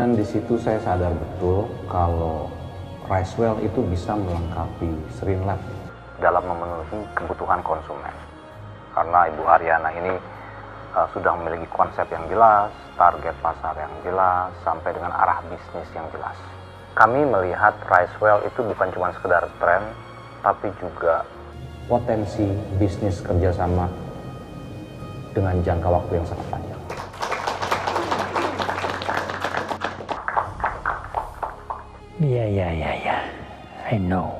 Dan di situ saya sadar betul kalau Ricewell itu bisa melengkapi Srinlab dalam memenuhi kebutuhan konsumen. Karena Ibu Aryana ini sudah memiliki konsep yang jelas, target pasar yang jelas, sampai dengan arah bisnis yang jelas. Kami melihat Ricewell itu bukan cuma sekedar tren, tapi juga potensi bisnis kerjasama dengan jangka waktu yang sangat panjang. Ya. I know.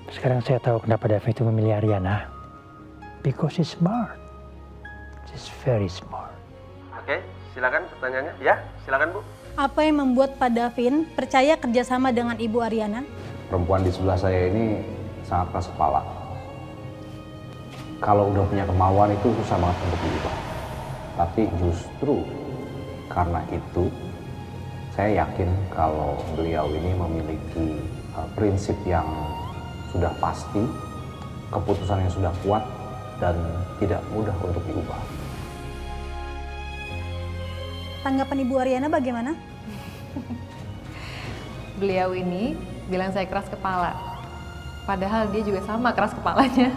Sekarang saya tahu kenapa David itu memilih Aryana. Because she's smart. She's very smart. Oke, silakan pertanyaannya. Ya, silakan Bu. Apa yang membuat Pak Davin percaya kerjasama dengan Ibu Aryana? Perempuan di sebelah saya ini sangat keras kepala. Kalau udah punya kemauan itu susah banget untuk diubah. Tapi justru karena itu, saya yakin kalau beliau ini memiliki prinsip yang sudah pasti, keputusan yang sudah kuat, dan tidak mudah untuk diubah. Tanggapan Ibu Aryana bagaimana? Beliau ini bilang saya keras kepala. Padahal dia juga sama keras kepalanya.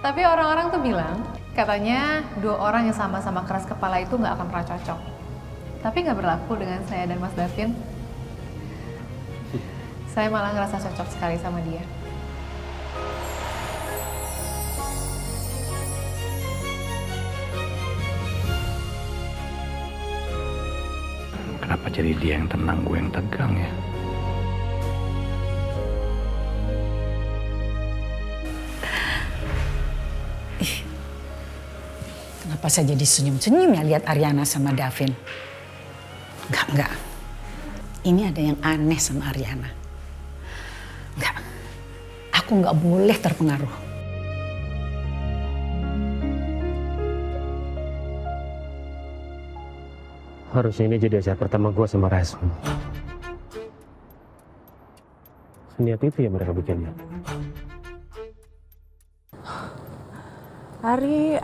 Tapi orang-orang tuh bilang, katanya dua orang yang sama-sama keras kepala itu nggak akan pernah cocok. Tapi nggak berlaku dengan saya dan Mas Davin. Saya malah ngerasa cocok sekali sama dia. Kenapa jadi dia yang tenang, gue yang tegang ya? Kenapa saya jadi senyum-senyum ya lihat Aryana sama Davin? Enggak. Ini ada yang aneh sama Aryana. Enggak. Aku enggak boleh terpengaruh. Harusnya ini jadi acara pertama gue sama Ricewell. Seniat itu ya mereka bikinnya. Ari,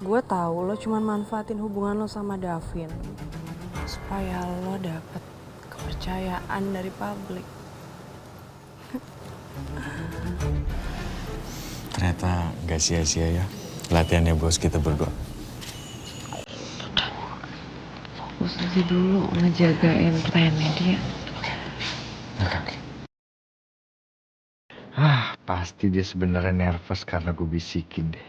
gue tahu lo cuma manfaatin hubungan lo sama Davin supaya lo dapet kepercayaan dari publik. Ternyata gak sia-sia ya latihannya bos kita berdua. Fokus aja dulu ngejagain pertahanannya dia. Oke. Pasti dia sebenarnya nervous karena gue bisikin deh.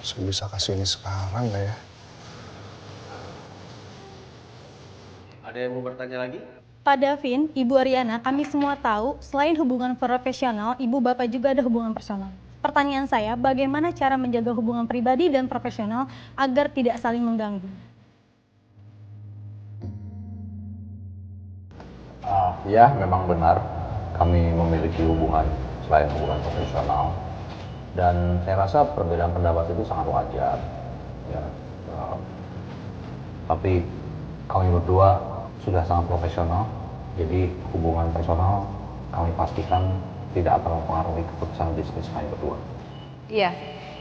Saya bisa kasih ini sekarang nggak ya? Ada yang mau bertanya lagi? Pak Davin, Ibu Aryana, kami semua tahu selain hubungan profesional, Ibu Bapak juga ada hubungan personal. Pertanyaan saya, bagaimana cara menjaga hubungan pribadi dan profesional agar tidak saling mengganggu? Ya, memang benar. Kami memiliki hubungan selain hubungan profesional. Dan saya rasa perbedaan pendapat itu sangat wajar. Ya, tapi kami berdua sudah sangat profesional. Jadi hubungan personal kami pastikan tidak akan mempengaruhi keputusan bisnis kami berdua. Iya,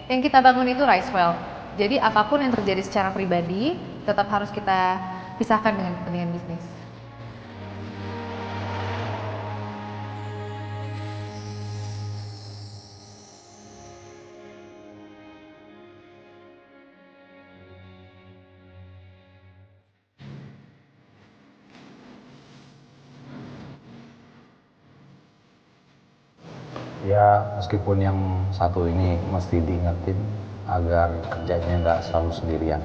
yang kita bangun itu Ricewell. Jadi apapun yang terjadi secara pribadi, tetap harus kita pisahkan dengan kepentingan bisnis. Ya, meskipun yang satu ini mesti diingetin agar kerjanya nggak selalu sendirian.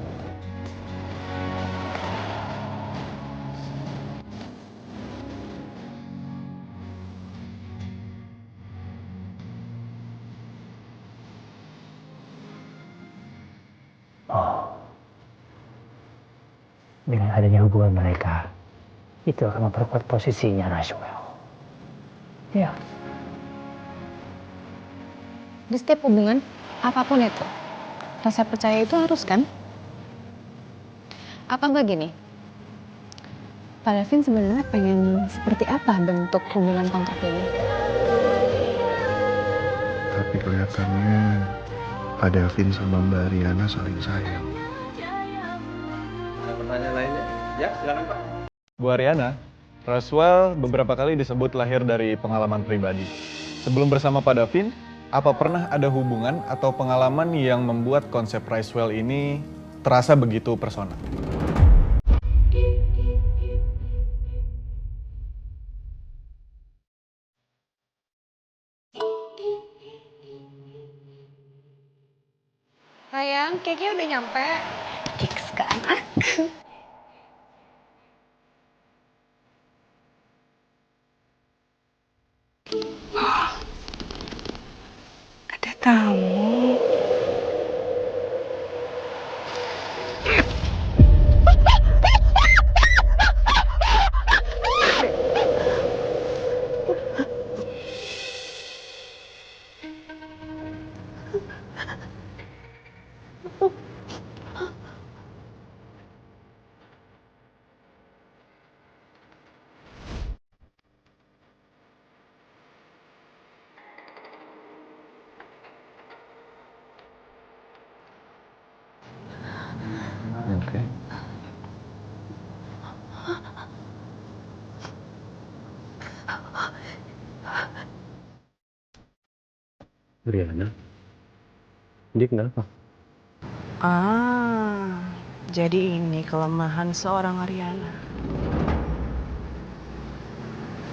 Dengan adanya hubungan mereka, itu akan memperkuat posisinya Ricewell. Ya. Di setiap hubungan, apapun itu, rasa percaya itu harus kan? Apa enggak gini? Pak Davin sebenarnya pengen seperti apa bentuk hubungan kontrak ini? Tapi kelihatannya Pak Davin sama Mbak Ariana saling sayang. Ada pertanyaan lainnya? Ya, silakan Pak. Bu Ariana, Roswell beberapa kali disebut lahir dari pengalaman pribadi. Sebelum bersama Pak Davin, apa pernah ada hubungan atau pengalaman yang membuat konsep Roswell ini terasa begitu personal? Sayang, kayaknya udah nyampe. Cek kesukaan aku. Ada tamu. Oke. Riana, dia kenapa? Jadi ini kelemahan seorang Ariana.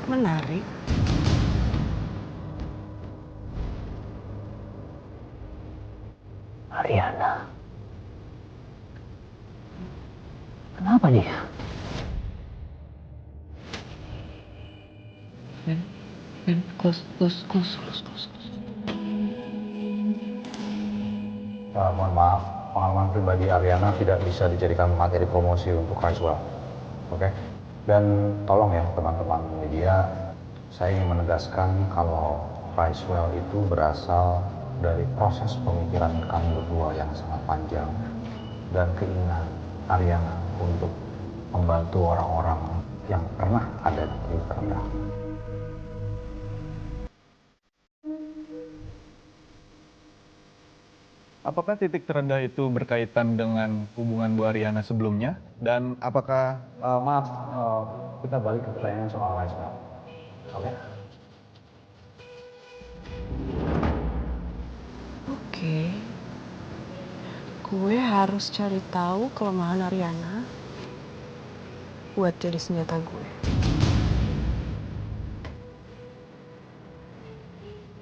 Menarik. Ariana. Kenapa dia? Ben, close. Mohon maaf, pengalaman pribadi Ariana tidak bisa dijadikan materi promosi untuk Ricewell. Oke? Dan tolong ya teman-teman media, saya ingin menegaskan kalau Ricewell itu berasal dari proses pemikiran kami berdua yang sangat panjang dan keinginan Ariana untuk membantu orang-orang yang pernah ada di titik terendah. Apakah titik terendah itu berkaitan dengan hubungan Bu Ariana sebelumnya? Dan apakah Kita balik ke pertanyaan soal Ricewell. Oke? Oke. Gue harus cari tahu kelemahan Ariana buat jadi senjata gue.